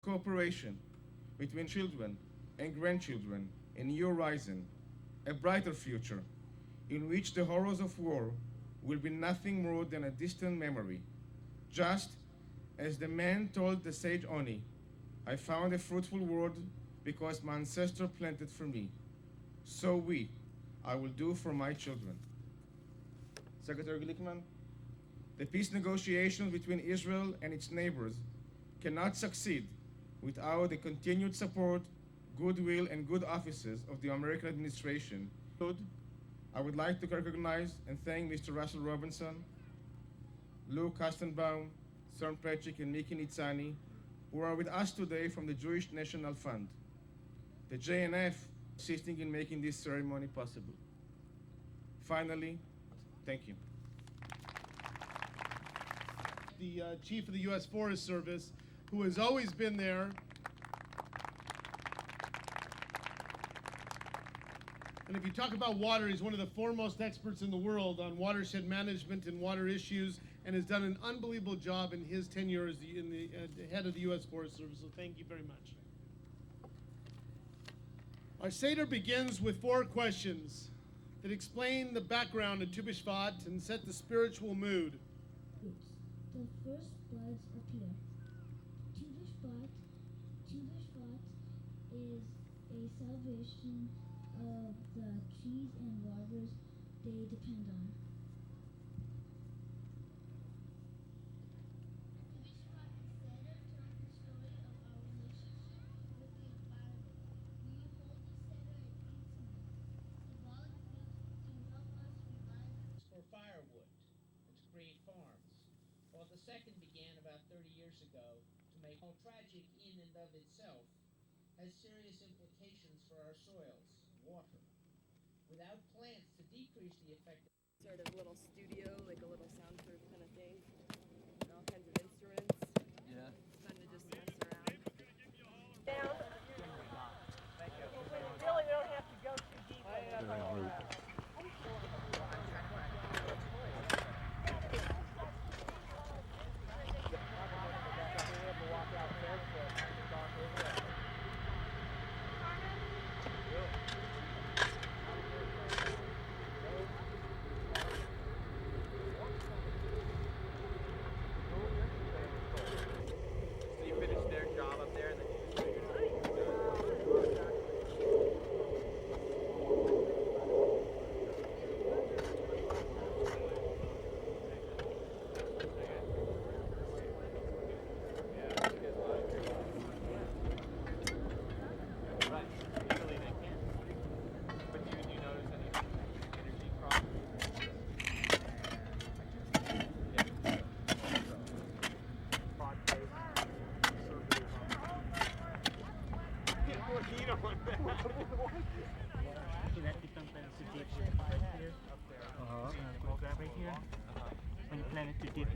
cooperation between children and grandchildren, a new horizon, a brighter future, in which the horrors of war will be nothing more than a distant memory. Just as the man told the sage Oni, I found a fruitful world because my ancestor planted for me. So I will do for my children. Secretary Glickman, the peace negotiations between Israel and its neighbors cannot succeed without the continued support, goodwill, and good offices of the American administration. I would like to recognize and thank Mr. Russell Robinson, Lou Kastenbaum, Søren Pechik, and Miki Nitzani, who are with us today from the Jewish National Fund. The JNF assisting in making this ceremony possible. Finally, thank you. The Chief of the U.S. Forest Service, who has always been there. And if you talk about water, he's one of the foremost experts in the world on watershed management and water issues, and has done an unbelievable job in his tenure as the head of the U.S. Forest Service. So thank you very much. Our Seder begins with 4 questions that explain the background of Tu B'Shvat and set the spiritual mood. The first buds appear. Tu B'Shvat is a salvation of the trees and waters they depend on. For firewood and to create farms, while the second began about 30 years ago to make all tragic in and of itself, has serious implications for our soils, water. Without plants to decrease the effect of sort of little studio, like a little soundproof kind of thing, and all kinds of instruments. Yeah. It's fun to just mess around. Down. Really, we don't have to go too deep. So you finish their job up there and then right. Usually they can. But do you notice any energy problems? Grab right here. When you plan it to dip,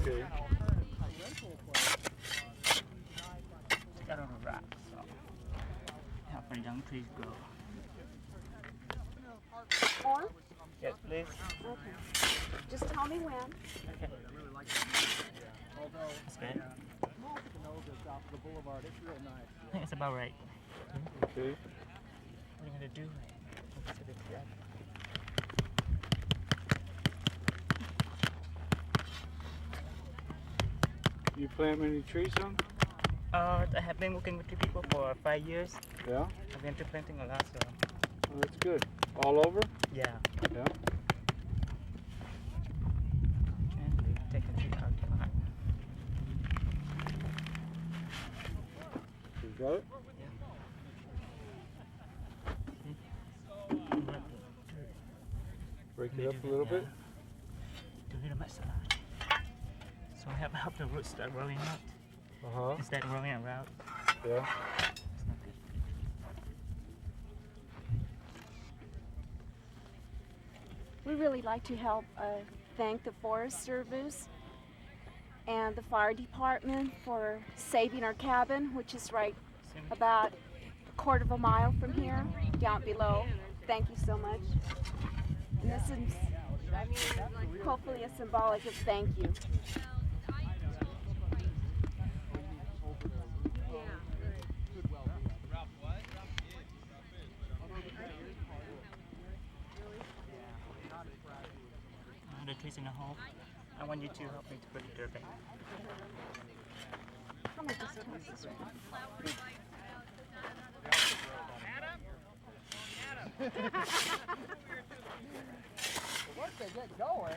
Okay. got on a rock, so help our young trees grow. More? Yes, please. Okay. Just tell me when. Okay. That's good. I think it's about right. Okay. What are you gonna do? Focus it up. You plant many trees, son? I have been working with 2 people for 5 years. Yeah. I've been planting a lot, so Oh, that's good. All over? yeah. Yeah. And we take a tree out a lot. You got it? Break it up a little bit. Do a little massage. So help the roots start growing out Uh-huh. instead of growing around. Yeah. It's not good. We really like to help thank the Forest Service and the fire department for saving our cabin, which is right about a quarter of a mile from here, down below. Thank you so much. And this is hopefully a symbolic of thank you. in a hole. I want you to help me to put the dirt back. How much is this one? Once they get going.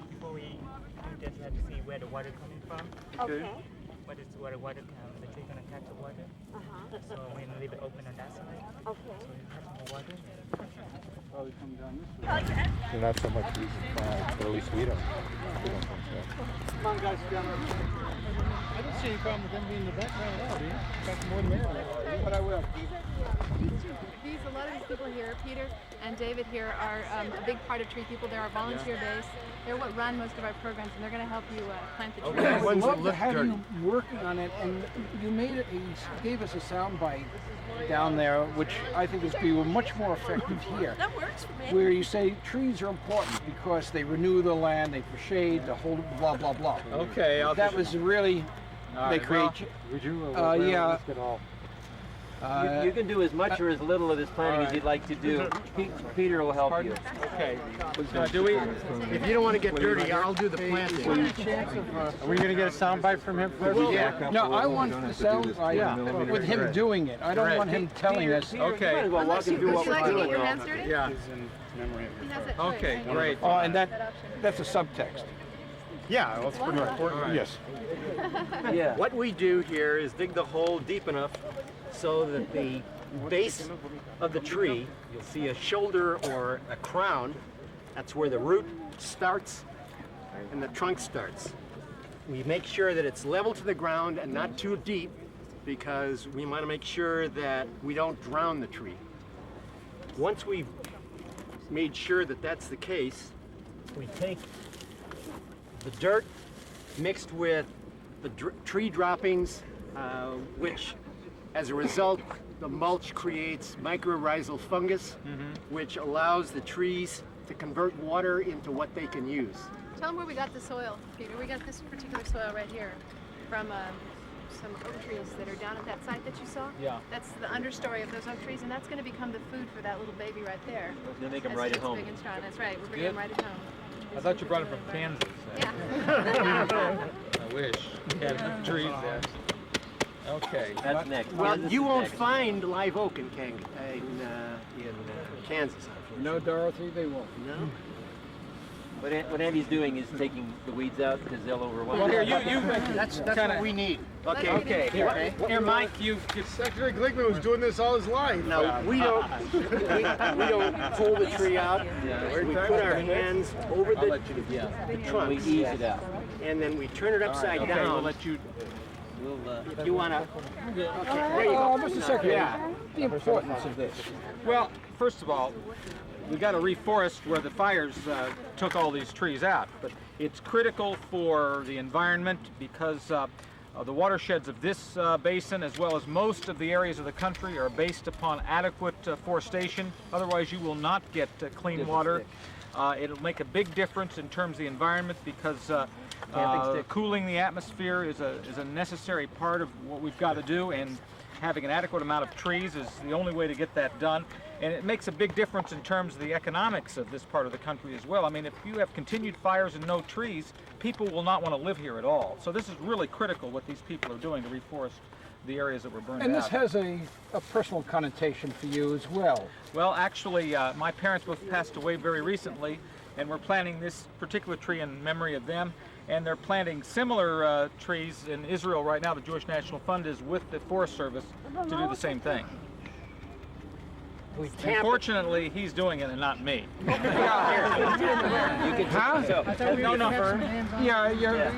Before we just have to see where the water coming from. Okay. What is where the water comes? The tree gonna catch the water. So we're gonna leave it open on that side. Okay. So you catch more water. Probably come down this way. So not so much but at least we don't think so. Come on, guys, down there. I don't see any problem with them being in the background at all, do you? In fact, more than that. But I will. A lot of these people here, Peter and David here, are a big part of Tree People. They're our volunteer base. They're what run most of our programs, and they're going to help you plant the trees. I would love to have you working on it, and you gave us a sound bite down there, which I think is be much more effective here. That works for me. Where you say trees are important because they renew the land, they for shade, the whole blah blah blah. Okay, that was really they create. Would you? Yeah. You can do as much or as little of this planting as you'd like to do. Peter will help you. Okay. Do we? If you don't want to get dirty, I'll do the planting. Are we going to get a sound bite from him first? No, I want the sound bite with him doing it. I don't want him telling us. Okay. Well, walk and do what Would you like we're to get doing. your hands dirty? Yeah. He has that choice, Okay, right? great. Oh, and that's a subtext. Yeah, that's pretty important. Yes. Yeah. What we do here is dig the hole deep enough so that the base of the tree, you'll see a shoulder or a crown. That's where the root starts and the trunk starts. We make sure that it's level to the ground and not too deep because we want to make sure that we don't drown the tree. Once we've made sure that that's the case, we take the dirt mixed with the tree droppings, which as a result, the mulch creates mycorrhizal fungus, which allows the trees to convert water into what they can use. Tell them where we got the soil, Peter. We got this particular soil right here from some oak trees that are down at that site that you saw. Yeah. That's the understory of those oak trees, and that's going to become the food for that little baby right there. We're going to make them As right it at gets home. big and strong. That's right. We're bringing them right at home. I thought you brought it from Kansas. Yeah. I wish. Had enough trees there. Okay. That's next. Well, Kansas you is won't next. find live oak in Kansas. No, Dorothy, they won't. No. What Andy's doing is taking the weeds out because they'll overwhelm. Well, here, you That's kinda, what we need. Okay. Okay. Here, Mike, you Secretary Glickman was doing this all his life. Now, we don't pull the tree out. Yeah. We put our hands over the We trunks, ease it out. and then we turn it upside okay, down. we'll let you. If you want to. Okay, there you go. Mr. Secretary, the importance of this. Well, first of all, we got to reforest where the fires took all these trees out. But it's critical for the environment because the watersheds of this basin, as well as most of the areas of the country, are based upon adequate forestation. Otherwise, you will not get clean water. It'll make a big difference in terms of the environment because cooling the atmosphere is a necessary part of what we've got to do, and having an adequate amount of trees is the only way to get that done. And it makes a big difference in terms of the economics of this part of the country as well. I mean, if you have continued fires and no trees, people will not want to live here at all. So this is really critical what these people are doing to reforest the areas that were burned And this out. has a personal connotation for you as well. Well, actually, my parents both passed away very recently, and we're planting this particular tree in memory of them. And they're planting similar trees in Israel right now. The Jewish National Fund is with the Forest Service to do the same thing. We tamp. Unfortunately, he's doing it and not me. You can Huh? so. No, no. Yeah,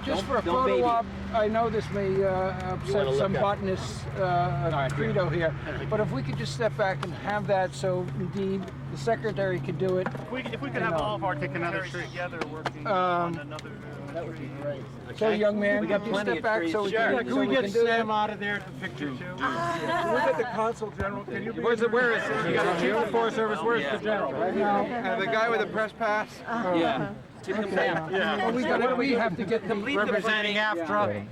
just for a don't photo baby. op, I know this may upset wanna some look up. botanists' credo here, but if we could just step back and have that so indeed the secretary could do it. If we could have all of our dignitaries together working on another That would be great. So, young man, We got could you plenty step of back trees. so we Sure. can, Can so we can do that? out of there to picture too? Can we get the consul general? Can you be? Where is it? You got the chief of the Forest Service. Where's the general? Right now. And the guy with the press pass? Yeah. Well, we have to get the Representing AFTRA.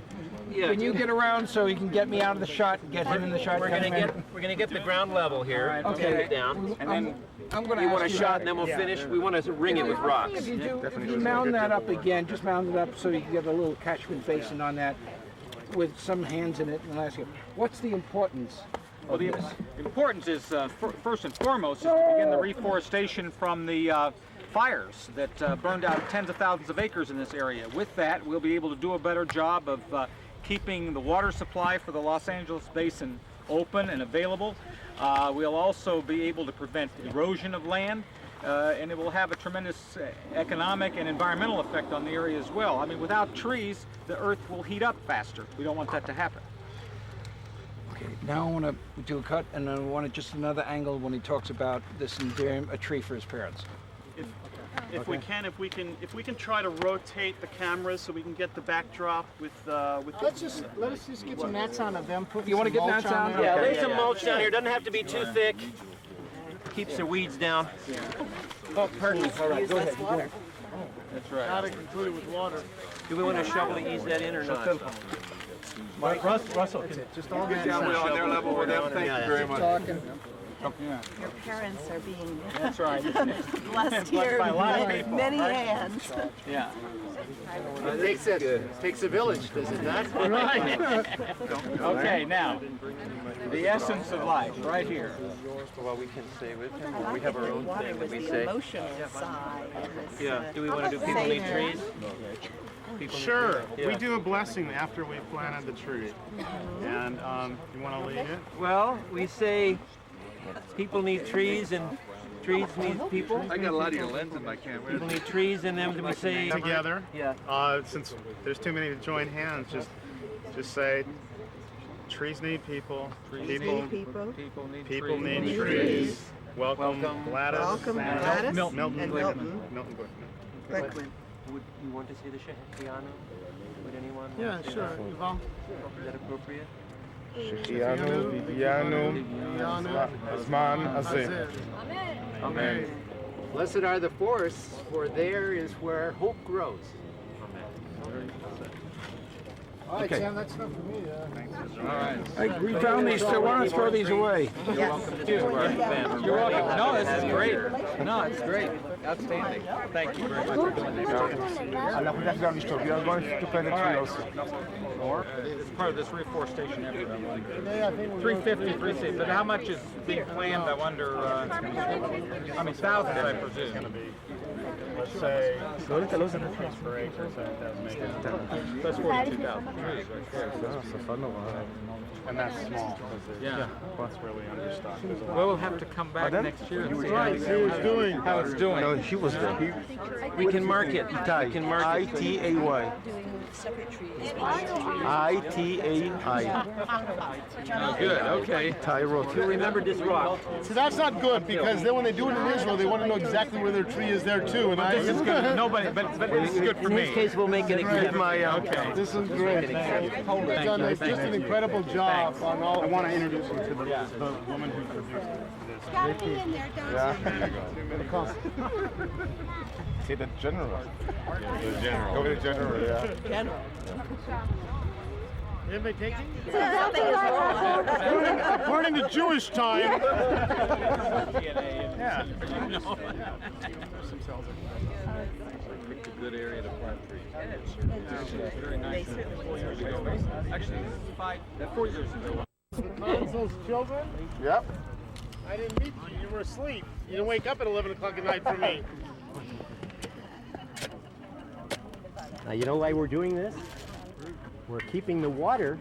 Yeah. Can you get around so he can get me out of the shot and get him in the shot? We're gonna get the ground level here. Okay. Get it down. And then I'm going to You ask want a you shot how- and then we'll finish. We want to ring it with rocks. If you do, if you mound that up again, just mound it up so you can get a little catchment basin on that with some hands in it, and I'll ask you, what's the importance Well, of the this? importance is, first and foremost, is to begin the reforestation from the fires that burned out tens of thousands of acres in this area. With that, we'll be able to do a better job of keeping the water supply for the Los Angeles Basin open and available. We'll also be able to prevent erosion of land, and it will have a tremendous economic and environmental effect on the area as well. I mean, without trees, the earth will heat up faster. We don't want that to happen. Okay, now I want to do a cut, and I want just another angle when he talks about this endearing a tree for his parents. If we can try to rotate the cameras so we can get the backdrop with. Let us just get some mats on of them. You want to get mats on? Yeah, lay some mulch down here. Doesn't have to be too thick. Keeps the weeds down. Oh, pardon me. All right, go ahead. Water. That's right. Not included with water. Do we want to shovel to ease that in or not? Russell, Just all get down on their level with them. Thank you very much. Talking. Your parents are being That's right. blessed here by a lot of with people, many right? hands. Yeah. It takes a village, does it not? Right. Okay, now, the essence of life, right here. Well, we can stay with him. I like We have that our the own water thing that was we the say. emotional side of this. Yeah. Do we want to do people need trees? Sure. We do a blessing after we planted the tree. And you want to lead it? Well, we say people need trees and trees need people. I got a lot of your lens in my camera. People need trees and then we say Together. Yeah. Since there's too many to join hands, just say trees need people. People need trees. Welcome Gladys. Welcome, Gladys Milton. and Milton. Milton. Glickman. Would you want to say the Shekiano? Would anyone? Yeah, sure. Yvonne. Is that appropriate? Shekianu, Vivianu, Azman, Azeh. Amen. Blessed are the forests, for there is where hope grows. All right, Sam, that's enough for me. Hey, we found these, so why don't throw these away? You're welcome. You're welcome. No, this is great. No, it's great. Outstanding. Thank you very much for doing this. We are going to plant a tree also. It's part of this reforestation effort. 350, 360. But how much is being planned? I wonder. I mean, thousands, I presume. Let's say per acre, so that makes it. That's 42,000 trees right there. And that's small. Yeah. That's really understocked. There's a lot. Well, we'll have to come back next year and see how it's doing. How it's doing. No, he was there. We can mark it. We can mark it. I-T-A-Y. I-T-A-I. Oh, good. Okay. Tyro. You remember this rock. See, that's not good because then when they do it in Israel, they want to know exactly where their tree is there too. And This is good. Nobody, but this is good for In this me. case, we'll make it example. Okay. This is great. You've done just an incredible job on all. I want to introduce you to the woman who produced this. Gotta be in there, don't See the general. The general. Go with the general, yeah. General. Anybody taking? Something is wrong. According to Jewish time. Yeah. Picked a good area to plant trees. Very nice. 4 years ago. Actually, 4 years ago. Those children? Yep. I didn't meet you. You were asleep. You didn't wake up at 11 o'clock at night for me. Now, you know why we're doing this? We're keeping the water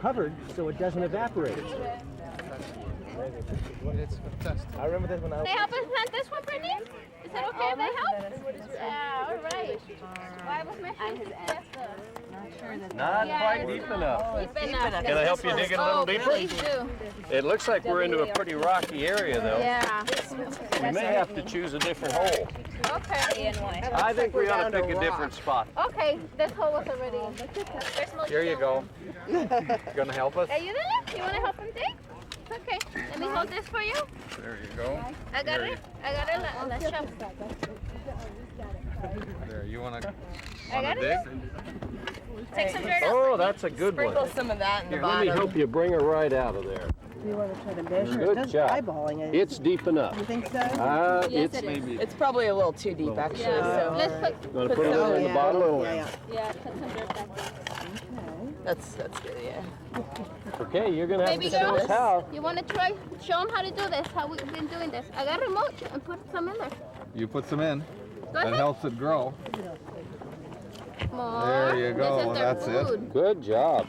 covered so it doesn't evaporate. It's fantastic. I remember this when I Can they help us plant this one, Brittany? Is it okay if they help? Yeah, all right. Why was my Not quite deep enough. Deep enough. Can I help you dig it a little deeper? Please do. It looks like we're into a pretty rocky area, though. Yeah. We may have to choose a different hole. Okay. I think we ought to pick a different spot. Okay, this hole was already. There's no Here you go. You gonna help us? Are you there? You want to help him dig? Okay. Let me hold this for you. There you go. I got it. I got it. Let's shove. There, you wanna I got dig? it. Take some dirt out. Oh, that's a good one. Sprinkle some of that in the Here, bottom. let me help you bring her right out of there. Do you want to try to measure? Good It doesn't job. eyeballing it. It's deep enough. You think so? Yes, It's it is. It's probably a little too deep, actually. Yeah. So Let's put. Gonna put it in the bottom. Yeah. Put some dirt back there. that's good. Yeah. Okay, you're gonna have Baby to show us girls, how. you want to try? Show them how to do this. How we've been doing this. I got a remote and put some in there. You put some in. Go That ahead. helps it grow. More. There you go. This is their That's food. it. Good job.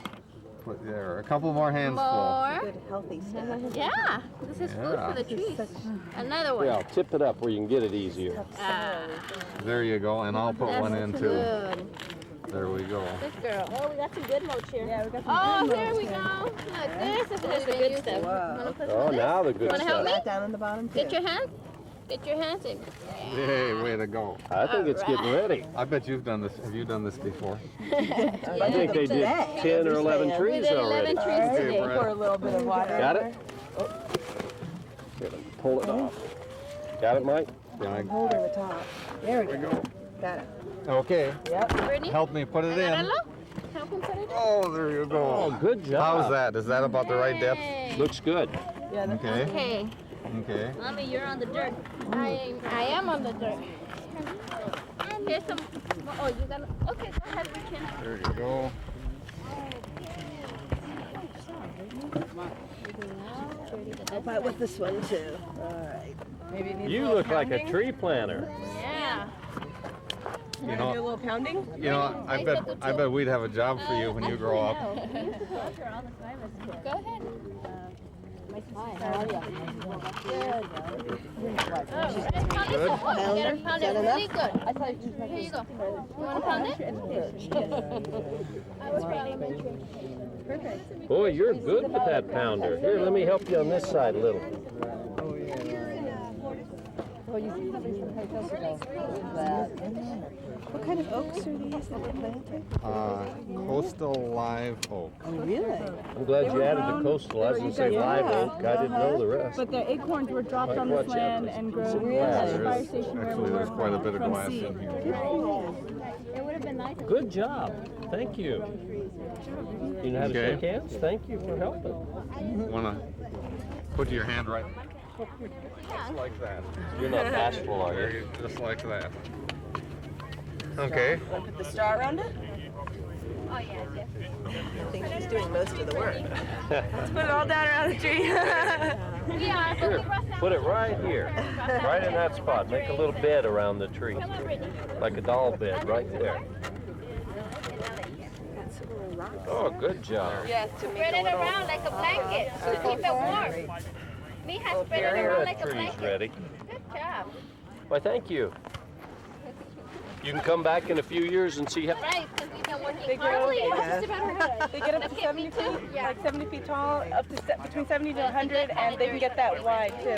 Put there. A couple more hands full. More. Good, healthy stuff. Yeah. This is food Yeah. for the trees. Another one. Yeah, tip it up where you can get it easier. Ah, There you go. And I'll put that's one in too. good. There we go. Good girl. Oh, we got some good mulch here. Yeah, we got some Oh, good here mulch we here. go. Look, this is the good stuff. Wanna put some Oh, of this? now the good Wanna help stuff. me? That down in the bottom too. Get your hands. Get your hands in. Hey, way to go. I think it's getting ready. I bet you've done this. Have you done this before? I think they did 10 or 11 We trees did already. 11 trees Okay, today. Brett. Pour a little bit of water. Got it? Here, pull it off. Got it, Mike? Hold on the top. There we go. Got it. Okay. Yep. Brittany? Help me put it in. Agarralo. Help him put it in. Oh, there you go. Oh, good job. How's that? Is that about the right depth? Hey. Looks good. Yeah. Okay. Okay. Okay. Mommy, you're on the dirt. I am on the dirt. Here's some. Oh, you got. Okay, go ahead, reach in. There you go. How about with this one too? All right. Maybe it needs a You little look like a pounding. tree planter. Yeah. You Do a know, little pounding? I bet we'd have a job for you when you grow up. Go ahead. Good. Pound it really good. Here you go. You want to pound it? Boy, you're good with that pounder. Here, let me help you on this side a little. What kind of oaks are these that were planted? Coastal live oak. Oh, really? I'm glad you added the coastal. I was going to say live oak. I didn't know the rest. But the acorns were dropped Might on this watch out land for and some grown glass. at the fire station where we Actually, were there's quite a bit of from glass seed. in here. It would have been nice. Good job. Thank you. You know how to Okay. shake hands? Thank you for helping. Wanna put your hand right just like that. You're not bashful, are There you? you just like that. Okay. Put the star around it? Oh, yeah, definitely. I think she's doing most of the work. Let's put it all down around the tree. We are, but Here, we brought some. put it right here. Right in that spot. Make a little bed around the tree. Come on, Brittany. Like a doll bed right there. Oh, good job. Yes, to Spread it around like a blanket to keep it warm. Mija, spread it Here, around that like a tree's blanket. ready. Good job. Why, thank you. You can come back in a few years and see how. Right, because we've been working They hard. grow, they get up to 70 feet, like 70 feet tall, up to between 70 to 100, and they can get that wide too.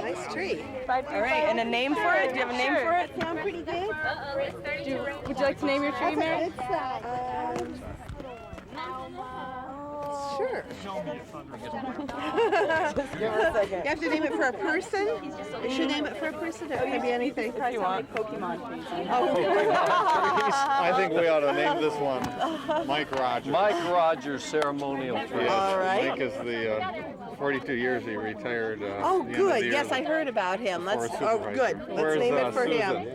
Nice tree. All right, and a name for it? Do you have a name for it? Sound pretty good? Would you like to name your tree, Mary? Sure. Just give her a second. You have to name it for a person? You should name it for a person, or it can be anything. If you want. Pokemon, please. I think we ought to name this one Mike Rogers. Mike Rogers ceremonial tree. Yes, All right. Mike is the 42 years he retired. Oh, at the end of good. the Yes, year I heard about him. Let's. for a Oh, supervisor. good. Let's Where's, name it for Susan? him.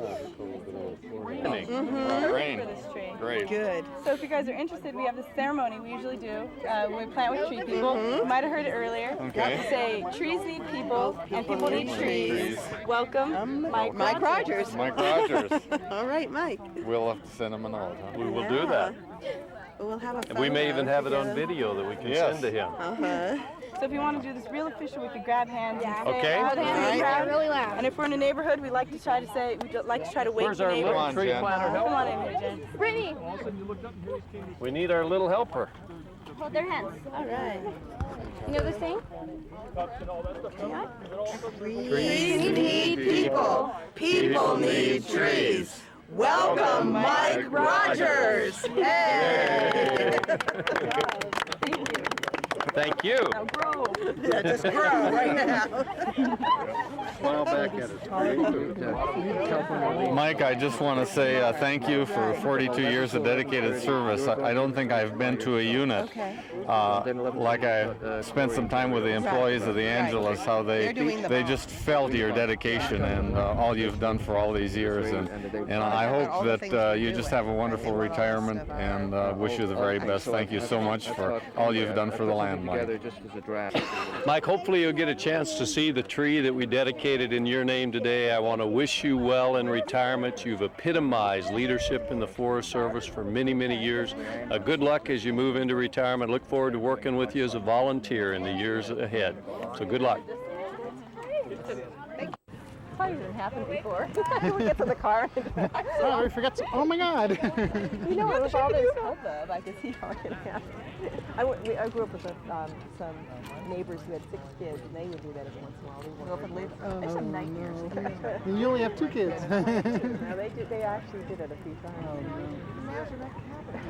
Rain. For this tree. Great. Good. So if you guys are interested, we have this ceremony we usually do when we plant with tree people. You might have heard it earlier. Okay. We say trees need people and people need trees. Welcome, Mike Rogers. Mike Rogers. All right, Mike. We'll have to send him a note. Huh? We will do that. We'll have a And we may photo even have it on together. video that we can Yes. send to him. So if you want to do this real official, we could grab hands. Yeah. And say Okay. it loud, hands Right. loud. Really loud. And if we're in a neighborhood, we like to try to say, we like to try to wake Where's the our neighbors. little tree planter Come on helper? in here, Jen. Brittany, We need our little helper. hold their hands. All right. You know this thing? Trees need people. People need trees. Welcome, Mike Rogers. Hey. Thank you. Now grow. Yeah, just grow right now. Smile back at us. Mike, I just want to say thank you for 42 years of dedicated service. I don't think I've been to a unit like I spent some time with the employees of the Angelus, how they just felt your dedication and all you've done for all these years. And I hope that you just have a wonderful retirement and wish you the very best. Thank you so much for all you've done for the land, Mike. Mike, hopefully you'll get a chance to see the tree that we dedicated in your name today. I want to wish you well in retirement. You've epitomized leadership in the Forest Service for many, many years. Good luck as you move into retirement. Look forward to working with you as a volunteer in the years ahead. So good luck. Probably didn't happen before. We get to the car. Oh, we forgot. Oh my God. You know, it was all this hubbub. I could see how it could happen. I grew up with some neighbors who had 6 kids, and they would do that every once in a while. They would go up and live. There's some nightmares. You only have 2 kids. No, they actually did it a few times.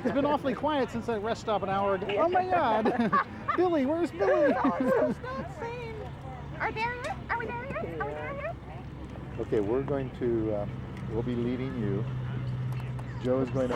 It's been awfully quiet since that rest stop an hour ago. Oh my God. Billy, where's Billy? Are there yet? Are we there yet? Are we there yet? Okay, we're going to, we'll be leading you. Joe is going to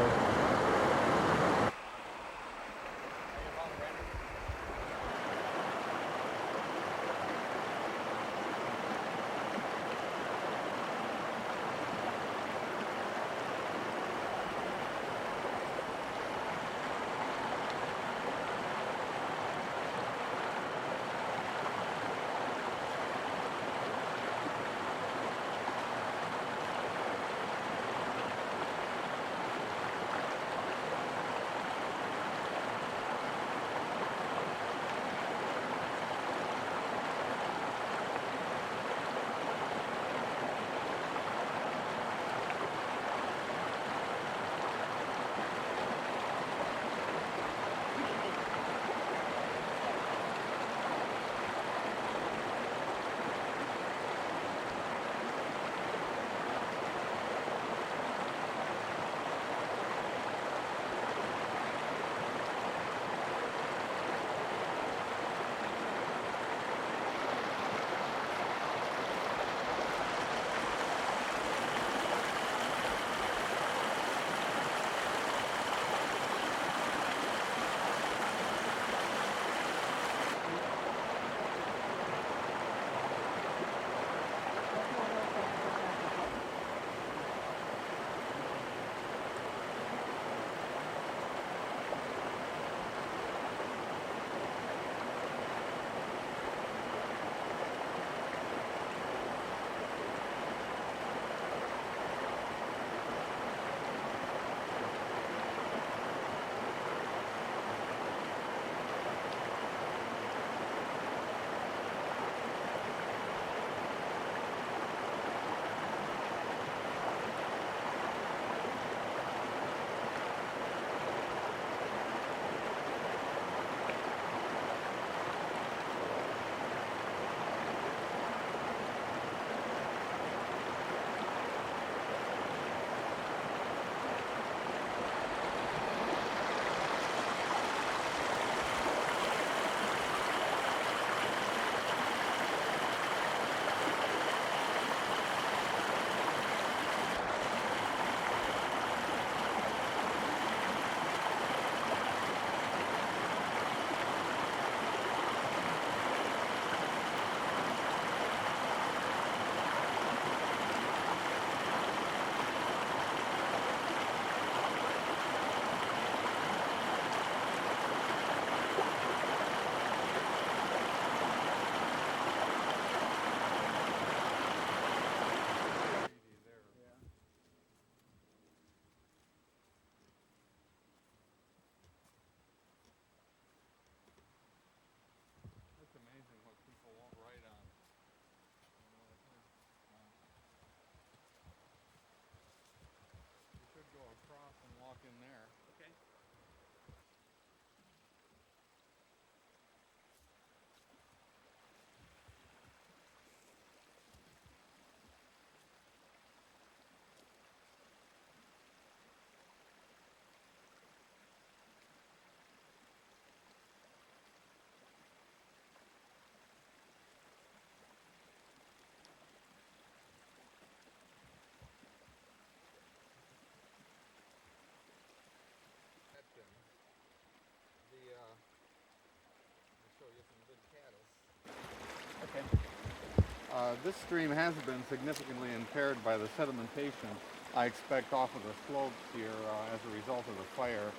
This stream has been significantly impaired by the sedimentation I expect off of the slopes here as a result of the fire.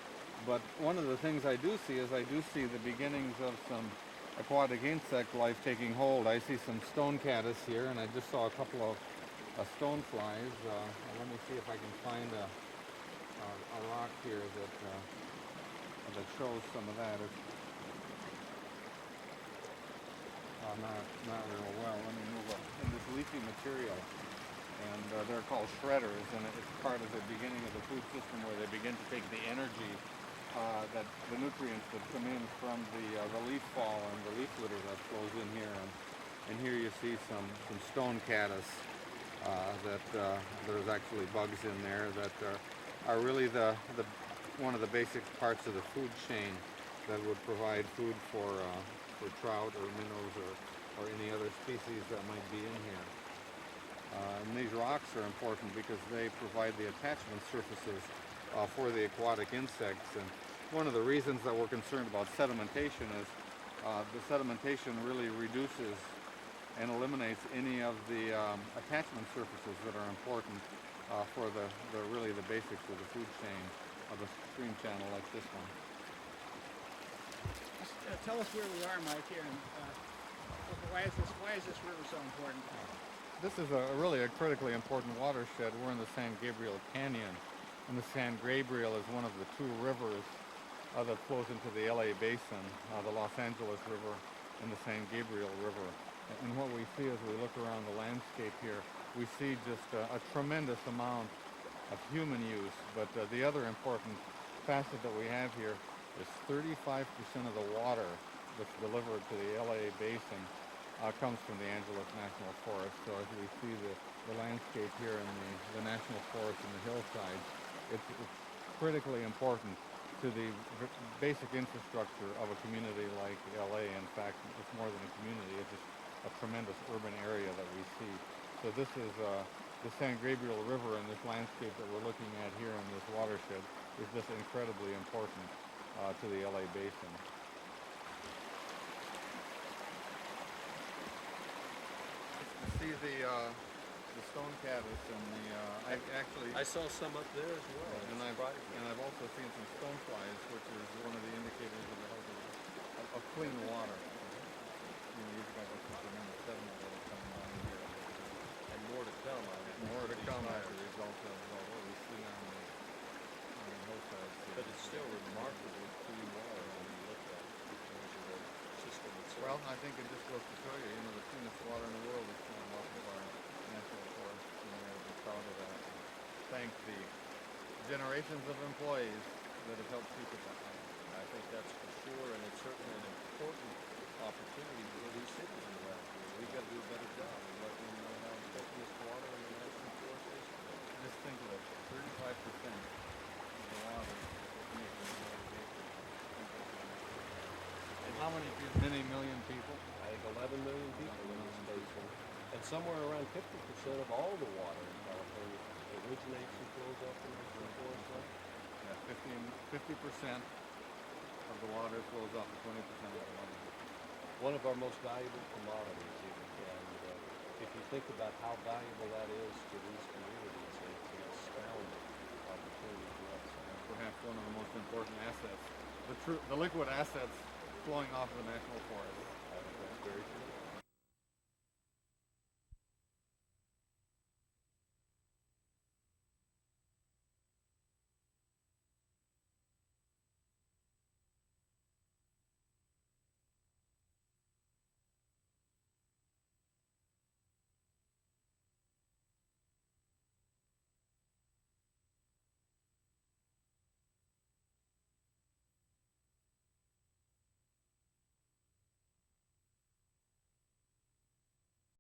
But one of the things I do see is I do see the beginnings of some aquatic insect life taking hold. I see some stone caddis here, and I just saw a couple of stone flies. Let me see if I can find a rock here that shows some of that. It's, not real well. Let me move up. In this leafy material, and they're called shredders, and it's part of the beginning of the food system where they begin to take the energy that the nutrients that come in from the leaf fall and the leaf litter that flows in here. And here you see some stone caddis that there's actually bugs in there that are really one of the basic parts of the food chain that would provide food for trout or minnows or any other species that might be in here. And these rocks are important because they provide the attachment surfaces for the aquatic insects. And one of the reasons that we're concerned about sedimentation is the sedimentation really reduces and eliminates any of the attachment surfaces that are important for really the basics of the food chain of a stream channel like this one. Tell us where we are, Mike, here, and why is this river so important? This is really a critically important watershed. We're in the San Gabriel Canyon, and the San Gabriel is one of the two rivers that flows into the LA Basin, the Los Angeles River and the San Gabriel River. And what we see as we look around the landscape here, we see just a tremendous amount of human use, but the other important facet that we have here is 35% of the water that's delivered to the LA Basin comes from the Angeles National Forest. So as we see the landscape here in the National Forest and the hillsides, it's critically important to the basic infrastructure of a community like LA. In fact, it's more than a community, it's just a tremendous urban area that we see. So this is the San Gabriel River, and this landscape that we're looking at here in this watershed is just incredibly important to the LA Basin. You see the stone caddis and I saw some up there as well. And I've also seen some stone flies, which is one of the indicators of the health of clean water. You know, you've got some tremendous sediment that is coming on here. And more to come. More to come as a result of what we see on the hillsides. But it's still remarkably clean water when you look at it in terms of the system itself. Well, I think it just goes to show you, the cleanest water in the world is flowing off of our national forest, and we're very proud of that. Thank the generations of employees that have helped keep it that way. I think that's for sure, and it's certainly an important opportunity for these citizens around here. We've got to do a better job of letting them know how important this water in the national forest is. Just think of it, 35% of the water is used in the United States. And how many million people? I think 11 million people in this basin, and somewhere around 50% of all the water in California originates and flows up into the forest land. Yeah, 50% of the water flows off of 20% of the water. One of our most valuable commodities, and if you think about how valuable that is to these communities, it's an astounding opportunity for us. Perhaps one of the most important assets, the liquid assets flowing off of the national forest. I think that's very true.